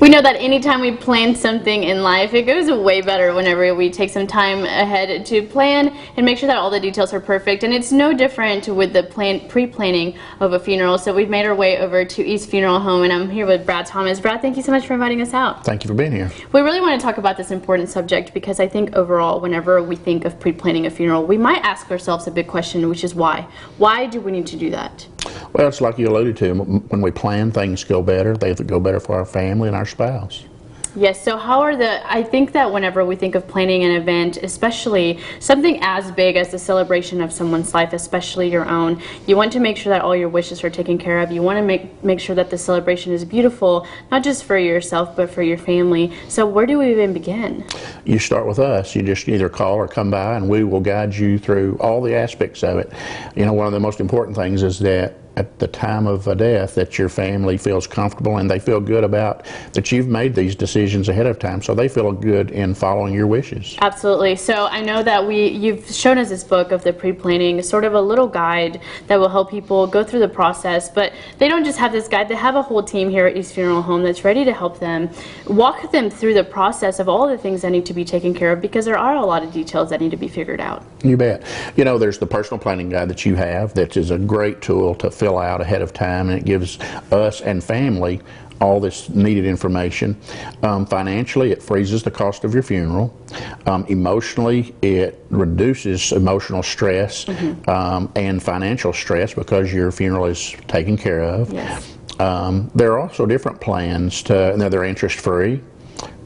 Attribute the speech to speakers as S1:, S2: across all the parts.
S1: We know that anytime we plan something in life, it goes way better whenever we take some time ahead to plan and make sure that all the details are perfect. And it's no different with the pre-planning of a funeral. So we've made our way over to East Funeral Home, and I'm here with Brad Thomas. Brad, thank you so much for inviting us out.
S2: Thank you for being here.
S1: We really want to talk about this important subject because I think overall, whenever we think of pre-planning a funeral, we might ask ourselves a big question, which is why? Why do we need to do that?
S2: Well, it's like you alluded to. When we plan, things go better. They go better for our family and our spouse.
S1: Yes, so I think that whenever we think of planning an event, especially something as big as the celebration of someone's life, especially your own, you want to make sure that all your wishes are taken care of. You want to make sure that the celebration is beautiful, not just for yourself, but for your family. So where do we even begin?
S2: You start with us. You just either call or come by, and we will guide you through all the aspects of it. You know, one of the most important things is that at the time of a death, that your family feels comfortable and they feel good about that you've made these decisions ahead of time, so they feel good in following your wishes.
S1: Absolutely. So I know that you've shown us this book of the pre-planning, sort of a little guide that will help people go through the process, but they don't just have this guide, they have a whole team here at East Funeral Home that's ready to help them, walk them through the process of all the things that need to be taken care of, because there are a lot of details that need to be figured out.
S2: You bet. You know, there's the personal planning guide that you have that is a great tool to fill out ahead of time, and it gives us and family all this needed information. Financially, it freezes the cost of your funeral. Emotionally, it reduces emotional stress and financial stress because your funeral is taken care of.
S1: Yes.
S2: There are also different plans and they're interest-free.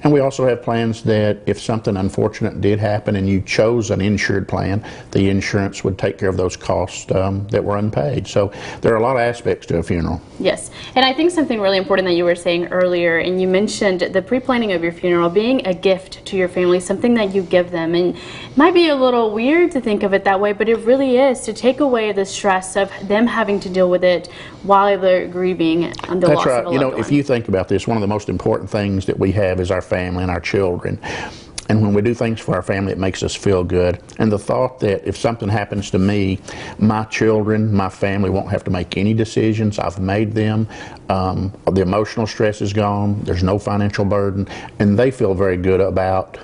S2: And we also have plans that if something unfortunate did happen and you chose an insured plan, the insurance would take care of those costs that were unpaid. So there are a lot of aspects to a funeral.
S1: Yes, and I think something really important that you were saying earlier, and you mentioned the pre-planning of your funeral being a gift to your family, something that you give them. And it might be a little weird to think of it that way, but it really is, to take away the stress of them having to deal with it while they're grieving the loss of a loved one.
S2: That's right. You know, if you think about this, one of the most important things that we have is our family and our children. And when we do things for our family, it makes us feel good. And the thought that if something happens to me, my children, my family won't have to make any decisions. I've made them. The emotional stress is gone. There's no financial burden. And they feel very good about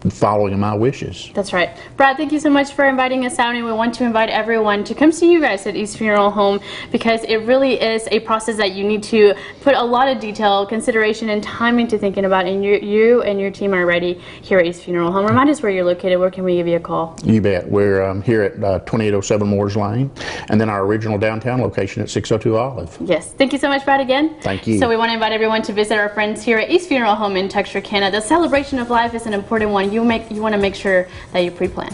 S2: following my wishes.
S1: That's right. Brad, thank you so much for inviting us out, and we want to invite everyone to come see you guys at East Funeral Home, because it really is a process that you need to put a lot of detail, consideration, and time into thinking about, and you and your team are ready here at East Funeral Home. Remind us where you're located. Where can we give you a call?
S2: You bet. We're here at 2807 Moores Lane, and then our original downtown location at 602 Olive.
S1: Yes. Thank you so much, Brad, again.
S2: Thank you.
S1: So we want to invite everyone to visit our friends here at East Funeral Home in Texarkana. The celebration of life is an important one. You want to make sure that you pre-plan.